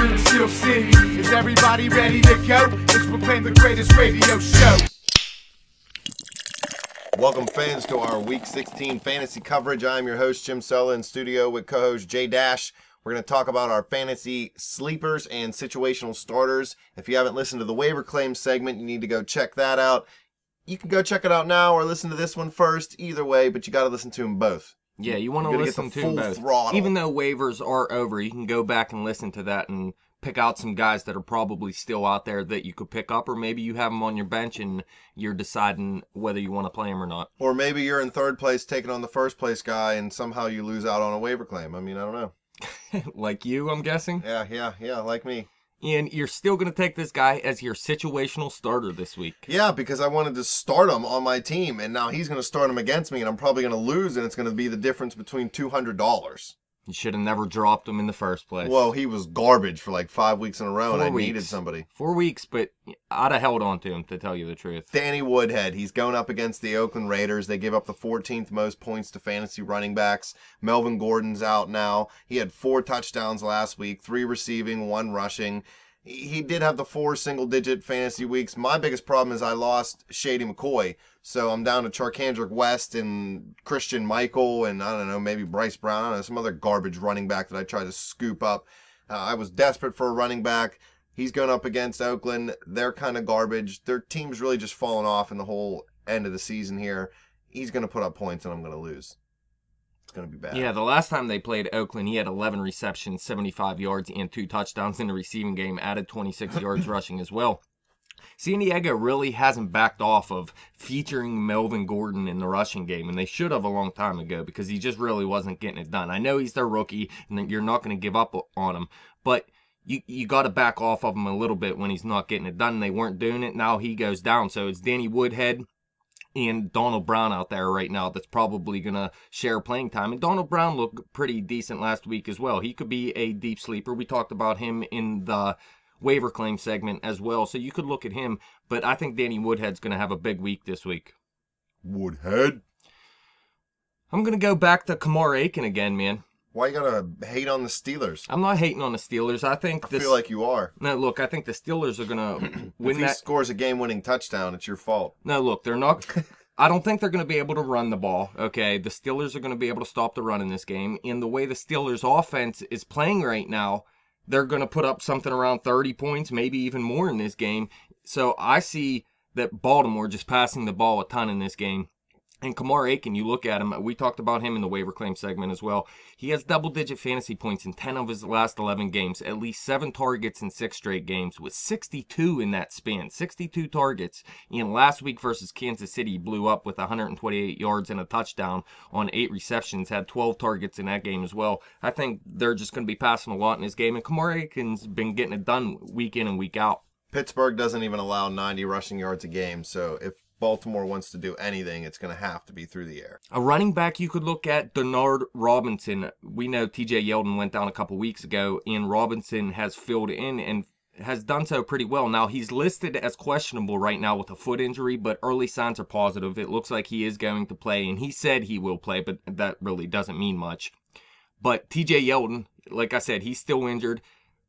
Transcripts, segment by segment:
in the Steel City. Is everybody ready to go? Let's proclaim the greatest radio show. Welcome, fans, to our Week 16 fantasy coverage. I'm your host, Jim Sulla, in studio with co-host Jay Dash. We're going to talk about our fantasy sleepers and situational starters. If you haven't listened to the waiver claims segment, you need to go check that out. You can go check it out now or listen to this one first. Either way, but you got to listen to them both. Yeah, you want to listen to them both. Throttle. Even though waivers are over, you can go back and listen to that and pick out some guys that are probably still out there that you could pick up, or maybe you have them on your bench and you're deciding whether you want to play them or not. Or maybe you're in third place taking on the first place guy and somehow you lose out on a waiver claim. I mean, I don't know. Like you, I'm guessing? Yeah, like me. And you're still going to take this guy as your situational starter this week. Yeah, because I wanted to start him on my team, and now he's going to start him against me, and I'm probably going to lose, and it's going to be the difference between $200. You should have never dropped him in the first place. Well, he was garbage for like 5 weeks in a row, and I needed somebody. 4 weeks, but I'd have held on to him, to tell you the truth. Danny Woodhead, he's going up against the Oakland Raiders. They give up the 14th most points to fantasy running backs. Melvin Gordon's out now. He had 4 touchdowns last week, 3 receiving, 1 rushing. He did have the 4 single-digit fantasy weeks. My biggest problem is I lost Shady McCoy. So I'm down to Charkandrick West and Christian Michael and, I don't know, maybe Bryce Brown. I don't know, some other garbage running back that I tried to scoop up. I was desperate for a running back. He's going up against Oakland. They're kind of garbage. Their team's really just fallen off in the whole end of the season here. He's going to put up points and I'm going to lose. It's going to be bad. Yeah, the last time they played Oakland, he had 11 receptions, 75 yards, and 2 touchdowns in the receiving game, added 26 yards rushing as well. San Diego really hasn't backed off of featuring Melvin Gordon in the rushing game, and they should have a long time ago because he just really wasn't getting it done. I know he's their rookie, and you're not going to give up on him, but you got to back off of him a little bit when he's not getting it done. They weren't doing it. Now he goes down, so it's Danny Woodhead and Donald Brown out there right now that's probably going to share playing time. And Donald Brown looked pretty decent last week as well. He could be a deep sleeper. We talked about him in the waiver claim segment as well, so you could look at him. But I think Danny Woodhead's going to have a big week this week. Woodhead? I'm going to go back to Kamar Aiken again, man. Why you gotta hate on the Steelers? I'm not hating on the Steelers. I feel like you are. No, look, I think the Steelers are going to win if he scores a game-winning touchdown, it's your fault. No, look, they're not. I don't think they're going to be able to run the ball, okay? The Steelers are going to be able to stop the run in this game. And the way the Steelers' offense is playing right now, they're going to put up something around 30 points, maybe even more in this game. So I see that Baltimore just passing the ball a ton in this game. And Kamar Aiken, you look at him, we talked about him in the waiver claim segment as well. He has double-digit fantasy points in 10 of his last 11 games, at least 7 targets in 6 straight games, with 62 in that span, 62 targets. And last week versus Kansas City, he blew up with 128 yards and a touchdown on 8 receptions, had 12 targets in that game as well. I think they're just going to be passing a lot in this game, and Kamar Aiken's been getting it done week in and week out. Pittsburgh doesn't even allow 90 rushing yards a game, so if Baltimore wants to do anything, it's going to have to be through the air. A running back you could look at, Denard Robinson. We know TJ Yeldon went down a couple weeks ago, and Robinson has filled in and has done so pretty well. Now, he's listed as questionable right now with a foot injury, but early signs are positive. It looks like he is going to play, and he said he will play, but that really doesn't mean much. But TJ Yeldon, like I said, he's still injured.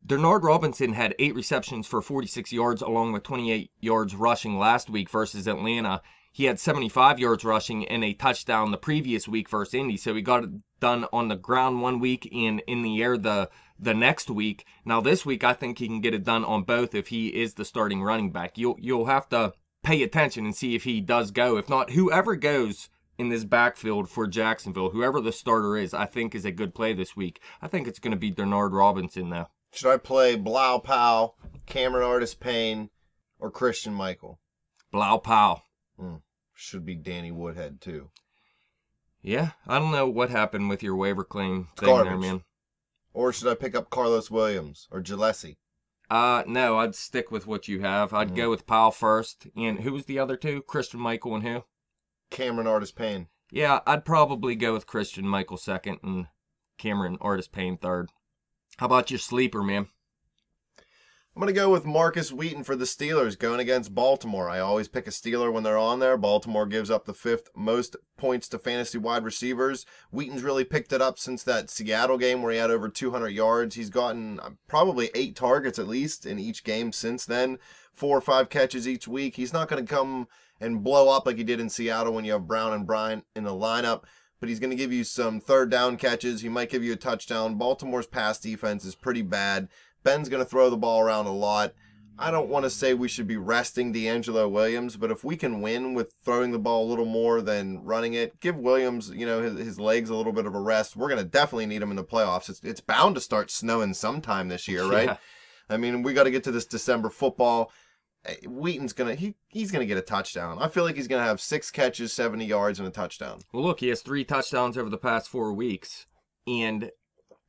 Denard Robinson had 8 receptions for 46 yards along with 28 yards rushing last week versus Atlanta. He had 75 yards rushing and a touchdown the previous week versus Indy. So he got it done on the ground one week and in the air the next week. Now this week I think he can get it done on both if he is the starting running back. You'll have to pay attention and see if he does go. If not, whoever goes in this backfield for Jacksonville, whoever the starter is, I think is a good play this week. I think it's going to be Denard Robinson though. Should I play Blau Powell, Cameron Artis-Payne, or Christian Michael? Blau Powell. Should be Danny Woodhead, too. Yeah, I don't know what happened with your waiver claim thing there, man. Or should I pick up Carlos Williams or Gillespie? No, I'd stick with what you have. I'd go with Powell first. And who was the other two? Christian Michael and who? Cameron Artis-Payne. Yeah, I'd probably go with Christian Michael second and Cameron Artis-Payne third. How about your sleeper, man? I'm going to go with Marcus Wheaton for the Steelers going against Baltimore. I always pick a Steeler when they're on there. Baltimore gives up the 5th most points to fantasy wide receivers. Wheaton's really picked it up since that Seattle game where he had over 200 yards. He's gotten probably 8 targets at least in each game since then. 4 or 5 catches each week. He's not going to come and blow up like he did in Seattle when you have Brown and Bryant in the lineup, but he's going to give you some third down catches. He might give you a touchdown. Baltimore's pass defense is pretty bad. Ben's going to throw the ball around a lot. I don't want to say we should be resting D'Angelo Williams, but if we can win with throwing the ball a little more than running it, give Williams, his legs a little bit of a rest. We're going to definitely need him in the playoffs. It's bound to start snowing sometime this year, right? Yeah. I mean, we got to get to this December football. Wheaton's he's gonna get a touchdown. I feel like he's gonna have 6 catches, 70 yards, and a touchdown. Well, look, he has 3 touchdowns over the past 4 weeks, and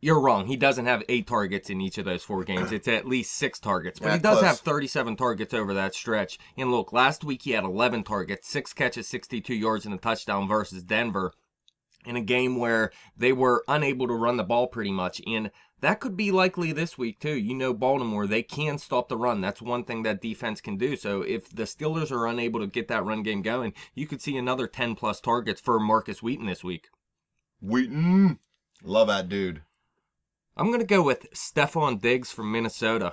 you're wrong. He doesn't have 8 targets in each of those 4 games. It's at least 6 targets, but Yeah, he does close. have 37 targets over that stretch. And look, last week he had 11 targets, 6 catches, 62 yards, and a touchdown versus Denver in a game where they were unable to run the ball pretty much. And that could be likely this week, too. Baltimore, they can stop the run. That's one thing that defense can do. So if the Steelers are unable to get that run game going, you could see another 10-plus targets for Marcus Wheaton this week. Wheaton. Love that dude. I'm going to go with Stephon Diggs from Minnesota.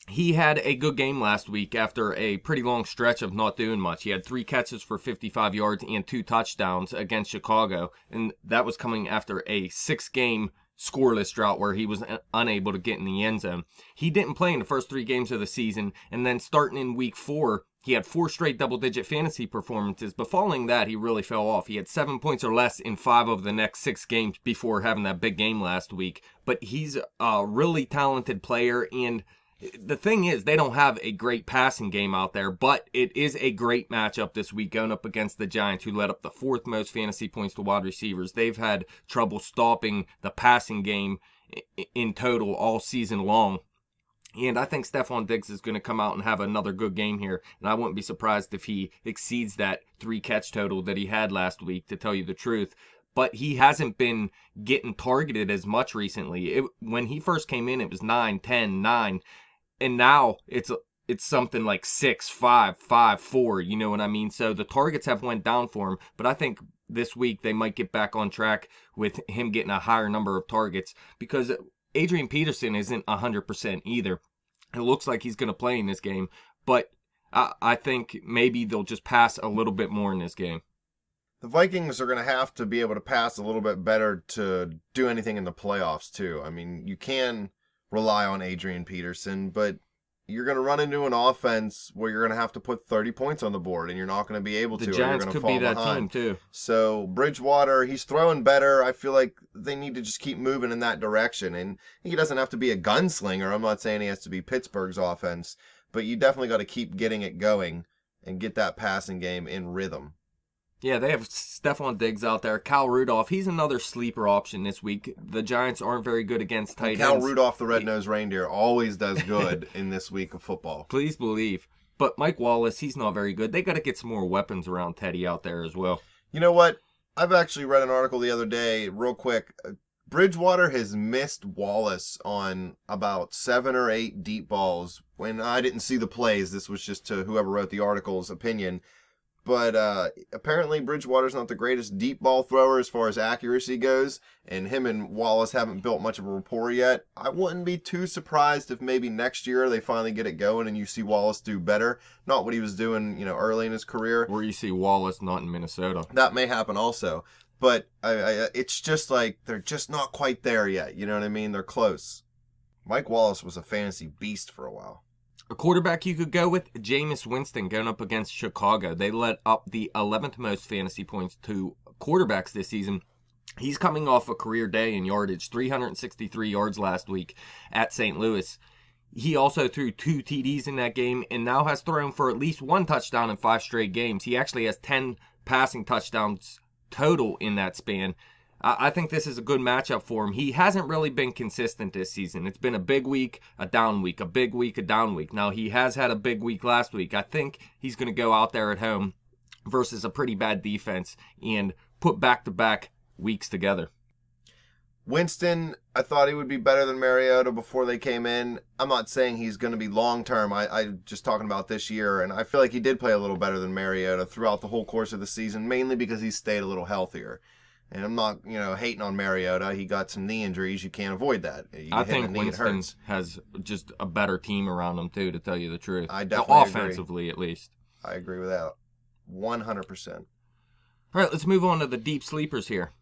He had a good game last week after a pretty long stretch of not doing much. He had 3 catches for 55 yards and 2 touchdowns against Chicago. And that was coming after a 6-game scoreless drought where he was unable to get in the end zone. He didn't play in the first 3 games of the season, and then starting in week 4, he had 4 straight double-digit fantasy performances, but following that, he really fell off. He had 7 points or less in 5 of the next 6 games before having that big game last week. But he's a really talented player, and the thing is, they don't have a great passing game out there, but it is a great matchup this week going up against the Giants, who led up the 4th most fantasy points to wide receivers. They've had trouble stopping the passing game in total all season long. And I think Stephon Diggs is going to come out and have another good game here. And I wouldn't be surprised if he exceeds that 3-catch total that he had last week, to tell you the truth. But he hasn't been getting targeted as much recently. When he first came in, it was 9, 10, 9. And now it's something like 6, 5, 5, 4. You know what I mean? So the targets have went down for him. But I think this week they might get back on track with him getting a higher number of targets, because Adrian Peterson isn't 100% either. It looks like he's going to play in this game, but I think maybe they'll just pass a little bit more in this game. The Vikings are going to have to be able to pass a little bit better to do anything in the playoffs, too. I mean, you can rely on Adrian Peterson, but you're going to run into an offense where you're going to have to put 30 points on the board, and you're not going to be able to. The Giants could be that team, too. So Bridgewater, he's throwing better. I feel like they need to just keep moving in that direction. And he doesn't have to be a gunslinger. I'm not saying he has to be Pittsburgh's offense, but you definitely got to keep getting it going and get that passing game in rhythm. Yeah, they have Stephon Diggs out there. Kyle Rudolph, he's another sleeper option this week. The Giants aren't very good against tight ends. Kyle Rudolph, the red-nosed reindeer, always does good in this week of football. Please believe. But Mike Wallace, he's not very good. They got to get some more weapons around Teddy out there as well. You know what? I've actually read an article the other day, real quick. Bridgewater has missed Wallace on about 7 or 8 deep balls. When I didn't see the plays, this was just to whoever wrote the article's opinion. But apparently Bridgewater's not the greatest deep ball thrower as far as accuracy goes, and him and Wallace haven't built much of a rapport yet. I wouldn't be too surprised if maybe next year they finally get it going and you see Wallace do better. Not what he was doing, early in his career. Or you see Wallace not in Minnesota. That may happen also. But it's just like they're just not quite there yet. You know what I mean? They're close. Mike Wallace was a fantasy beast for a while. A quarterback you could go with, Jameis Winston, going up against Chicago. They led up the 11th most fantasy points to quarterbacks this season. He's coming off a career day in yardage, 363 yards last week at St. Louis. He also threw 2 TDs in that game and now has thrown for at least 1 touchdown in 5 straight games. He actually has 10 passing touchdowns total in that span. I think this is a good matchup for him. He hasn't really been consistent this season. It's been a big week, a down week, a big week, a down week. Now, he has had a big week last week. I think he's going to go out there at home versus a pretty bad defense and put back-to-back weeks together. Winston, I thought he would be better than Mariota before they came in. I'm not saying he's going to be long-term. I'm just talking about this year, and I feel like he did play a little better than Mariota throughout the whole course of the season, mainly because he stayed a little healthier. And I'm not, hating on Mariota. He got some knee injuries. You can't avoid that. I think Winston has just a better team around him, too, to tell you the truth. I definitely Offensively, at least. I agree with that. 100%. All right, let's move on to the deep sleepers here.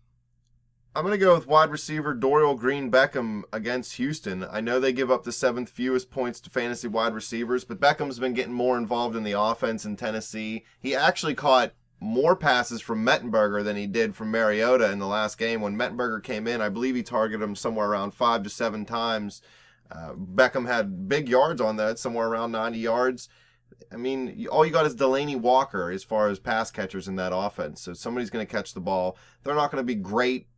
I'm going to go with wide receiver Dorial Green-Beckham against Houston. I know they give up the 7th fewest points to fantasy wide receivers, but Beckham's been getting more involved in the offense in Tennessee. He actually caught more passes from Mettenberger than he did from Mariota in the last game. When Mettenberger came in, I believe he targeted him somewhere around 5 to 7 times. Beckham had big yards on that, somewhere around 90 yards. I mean, all you got is Delaney Walker as far as pass catchers in that offense. So somebody's going to catch the ball. They're not going to be great.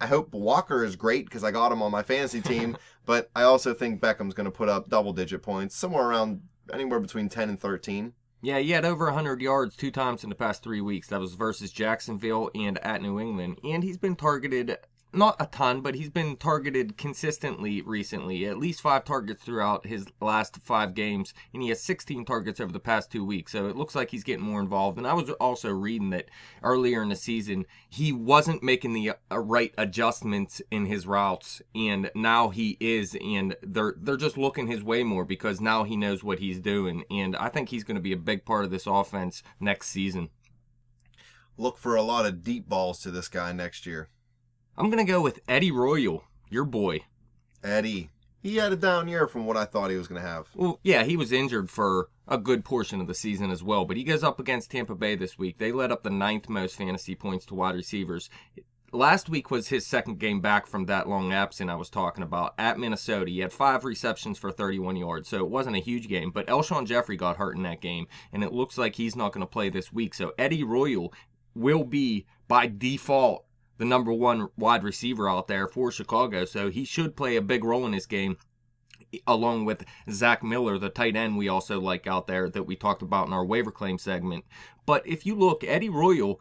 I hope Walker is great because I got him on my fantasy team, but I also think Beckham's going to put up double-digit points, somewhere around anywhere between 10 and 13. Yeah, he had over 100 yards 2 times in the past 3 weeks. That was versus Jacksonville and at New England. And he's been targeted, not a ton, but he's been targeted consistently recently. At least 5 targets throughout his last 5 games. And he has 16 targets over the past 2 weeks. So it looks like he's getting more involved. And I was also reading that earlier in the season, he wasn't making the right adjustments in his routes. And now he is. And they're just looking his way more because now he knows what he's doing. And I think he's going to be a big part of this offense next season. Look for a lot of deep balls to this guy next year. I'm going to go with Eddie Royal, your boy. Eddie. He had a down year from what I thought he was going to have. Well, yeah, he was injured for a good portion of the season as well, but he goes up against Tampa Bay this week. They led up the 9th most fantasy points to wide receivers. Last week was his 2nd game back from that long absence I was talking about at Minnesota. He had 5 receptions for 31 yards, so it wasn't a huge game, but Elshon Jeffrey got hurt in that game, and it looks like he's not going to play this week. So Eddie Royal will be, by default, the number 1 wide receiver out there for Chicago, so he should play a big role in this game, along with Zach Miller, the tight end we also like out there that we talked about in our waiver claim segment. But if you look, Eddie Royal,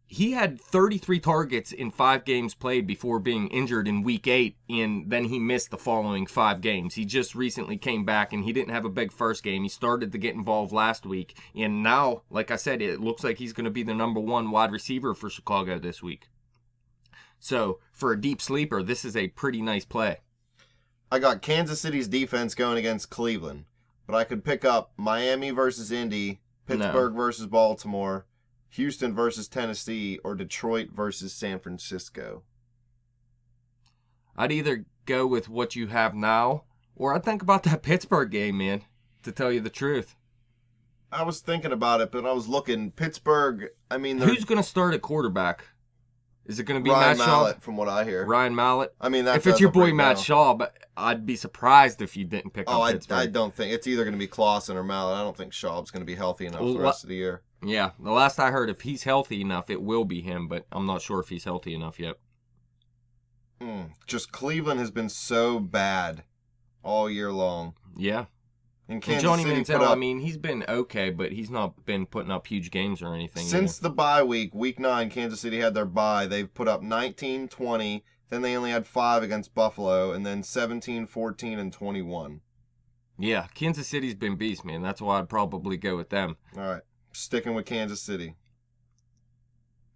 he had 33 targets in 5 games played before being injured in week 8, and then he missed the following 5 games. He just recently came back, and he didn't have a big first game. He started to get involved last week, and now, like I said, it looks like he's going to be the number 1 wide receiver for Chicago this week. So, for a deep sleeper, this is a pretty nice play. I got Kansas City's defense going against Cleveland, but I could pick up Miami versus Indy, Pittsburgh versus Baltimore, Houston versus Tennessee, or Detroit versus San Francisco. I'd either go with what you have now, or I'd think about that Pittsburgh game, man, to tell you the truth. I was thinking about it, but I was looking. Pittsburgh, I mean... Who's going to start at quarterback? Is it going to be Ryan Matt Mallett, Shaw? from what I hear. Ryan Mallett? I mean, if it's your boy Matt Shaw, but I'd be surprised if you didn't pick up Pittsburgh. I don't think. It's either going to be Clausen or Mallett. I don't think Schaub's going to be healthy enough for the rest of the year. Yeah, the last I heard, if he's healthy enough, it will be him, but I'm not sure if he's healthy enough yet. Just Cleveland has been so bad all year long. Yeah. And Johnny Manziel, I mean, he's been okay, but he's not been putting up huge games or anything. Since the bye week, week 9, Kansas City had their bye. They've put up 19, 20. Then they only had 5 against Buffalo, and then 17, 14, and 21. Yeah, Kansas City's been beast, man. That's why I'd probably go with them. All right, sticking with Kansas City.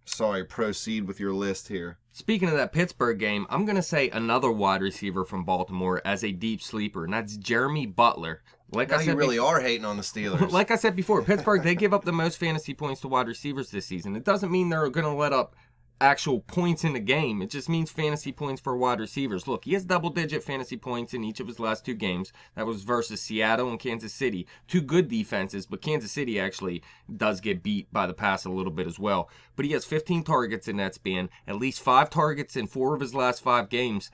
Sorry, proceed with your list here. Speaking of that Pittsburgh game, I'm going to say another wide receiver from Baltimore as a deep sleeper, and that's Jeremy Butler. Like now I said, you really are hating on the Steelers. Like I said before, Pittsburgh, they give up the most fantasy points to wide receivers this season. It doesn't mean they're going to let up actual points in the game. It just means fantasy points for wide receivers. Look, he has double-digit fantasy points in each of his last 2 games. That was versus Seattle and Kansas City. 2 good defenses, but Kansas City actually does get beat by the pass a little bit as well. But he has 15 targets in that span, at least 5 targets in 4 of his last 5 games,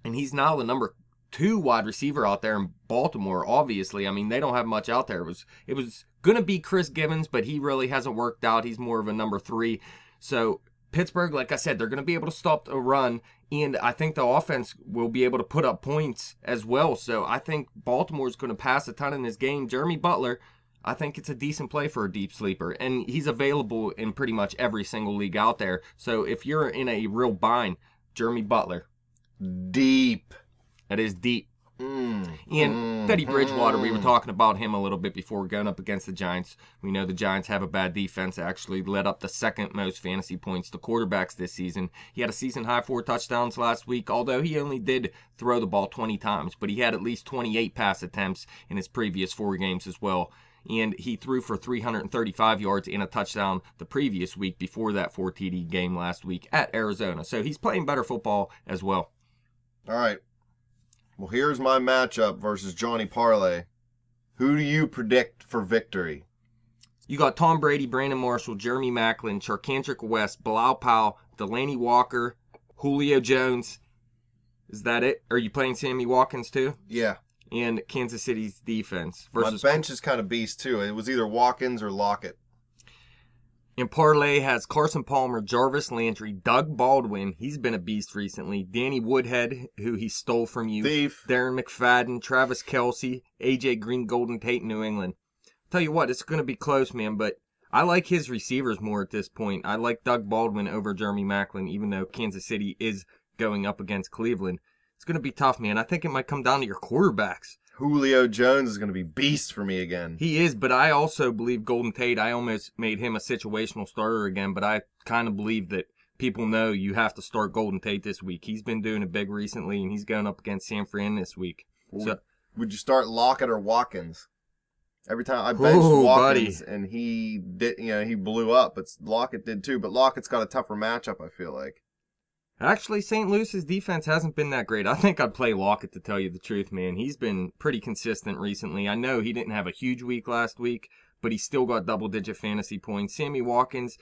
and he's now the number 2 wide receiver out there in Baltimore, obviously. I mean, they don't have much out there. It was going to be Chris Givens, but he really hasn't worked out. He's more of a number 3. So Pittsburgh, like I said, they're going to be able to stop the run, and I think the offense will be able to put up points as well. So I think Baltimore's going to pass a ton in this game. Jeremy Butler, I think it's a decent play for a deep sleeper, and he's available in pretty much every single league out there. So if you're in a real bind, Jeremy Butler. Deep. That is deep. And Teddy Bridgewater, we were talking about him a little bit before going up against the Giants. We know the Giants have a bad defense. Actually led up the second most fantasy points to quarterbacks this season. He had a season high 4 touchdowns last week, although he only did throw the ball 20 times. But he had at least 28 pass attempts in his previous 4 games as well. And he threw for 335 yards and a touchdown the previous week before that 4 TD game last week at Arizona. So he's playing better football as well. All right. Well, here's my matchup versus Johnny Parlay. Who do you predict for victory? You got Tom Brady, Brandon Marshall, Jeremy Maclin, Charkandrick West, Bilal Powell, Delaney Walker, Julio Jones. Is that it? Are you playing Sammy Watkins too? Yeah. And Kansas City's defense. My bench is kind of beast too. It was either Watkins or Lockett. And Parlay has Carson Palmer, Jarvis Landry, Doug Baldwin. He's been a beast recently. Danny Woodhead, who he stole from you. Thief. Darren McFadden, Travis Kelce, AJ Green, Golden Tate, New England. Tell you what, it's going to be close, man, but I like his receivers more at this point. I like Doug Baldwin over Jeremy Maclin, even though Kansas City is going up against Cleveland. It's going to be tough, man. I think it might come down to your quarterbacks. Julio Jones is going to be beast for me again. He is, but I also believe Golden Tate, I almost made him a situational starter again, but I kind of believe that people know you have to start Golden Tate this week. He's been doing it big recently, and he's going up against San Fran this week. So, would you start Lockett or Watkins? Every time I benched Watkins, buddy. And he did, he blew up, but Lockett did too. But Lockett's got a tougher matchup, I feel like. Actually, St. Louis's defense hasn't been that great. I think I'd play Lockett, to tell you the truth, man. He's been pretty consistent recently. I know he didn't have a huge week last week, but he still got double-digit fantasy points. Sammy Watkins,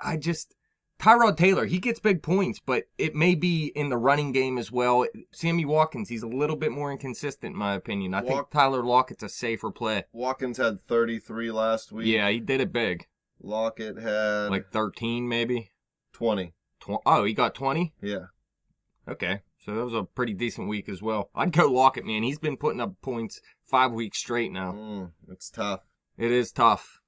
Tyrod Taylor, he gets big points, but it may be in the running game as well. Sammy Watkins, he's a little bit more inconsistent, in my opinion. I think Tyler Lockett's a safer play. Watkins had 33 last week. Yeah, he did it big. Lockett had... like 13, maybe? 20. Oh, he got 20? Yeah. Okay, so that was a pretty decent week as well. I'd go Lockett, man. He's been putting up points 5 weeks straight now. It's tough. It is tough.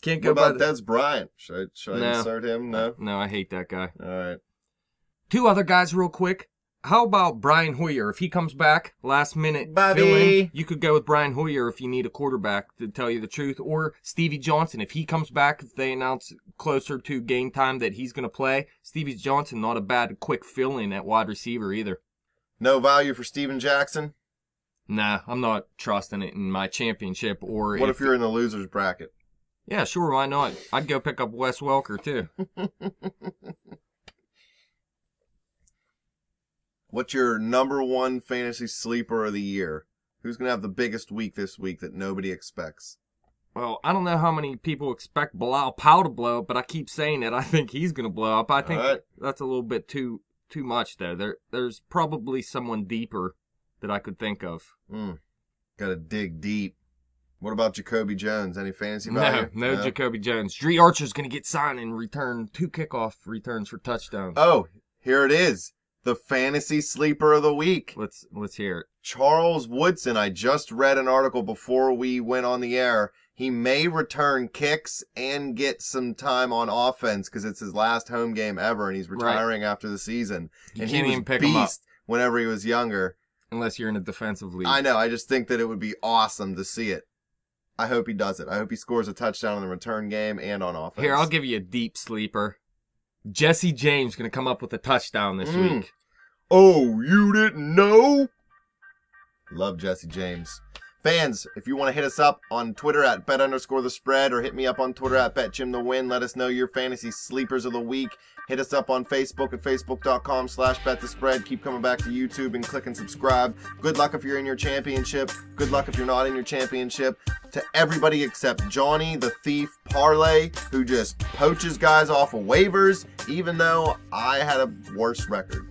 Can't go what about Des Bryant? Should I insert him? No? No, I hate that guy. All right. 2 other guys real quick. How about Brian Hoyer? If he comes back last minute, Buddy. fill in, you could go with Brian Hoyer if you need a quarterback, to tell you the truth. Or Stevie Johnson. If he comes back, if they announce closer to game time that he's going to play, Stevie Johnson, not a bad quick fill-in at wide receiver either. No value for Steven Jackson? Nah, I'm not trusting it in my championship. Or what if you're in the loser's bracket? Yeah, sure, why not? I'd go pick up Wes Welker, too. What's your number 1 fantasy sleeper of the year? Who's going to have the biggest week this week that nobody expects? Well, I don't know how many people expect Bilal Powell to blow up, but I keep saying it. I think he's going to blow up. I think that's a little bit too much, though. There's probably someone deeper that I could think of. Got to dig deep. What about Jacoby Jones? Any fantasy value? No Jacoby Jones. Dree Archer's going to get signed and return 2 kickoff returns for touchdowns. Oh, here it is. The fantasy sleeper of the week. Let's hear it. Charles Woodson. I just read an article before we went on the air. He may return kicks and get some time on offense because it's his last home game ever, and he's retiring after the season. You and can't he was even pick him up whenever he was younger. Unless you're in a defensive league. I know. I just think that it would be awesome to see it. I hope he does it. I hope he scores a touchdown in the return game and on offense. Here, I'll give you a deep sleeper. Jesse James going to come up with a touchdown this week. Oh, you didn't know? Love Jesse James. Fans, if you want to hit us up on Twitter at bet_the_spread or hit me up on Twitter at betjimthewin, let us know your fantasy sleepers of the week. Hit us up on Facebook at facebook.com/betthespread. Keep coming back to YouTube and click and subscribe. Good luck if you're in your championship. Good luck if you're not in your championship. To everybody except Johnny the Thief Parlay, who just poaches guys off of waivers, even though I had a worse record.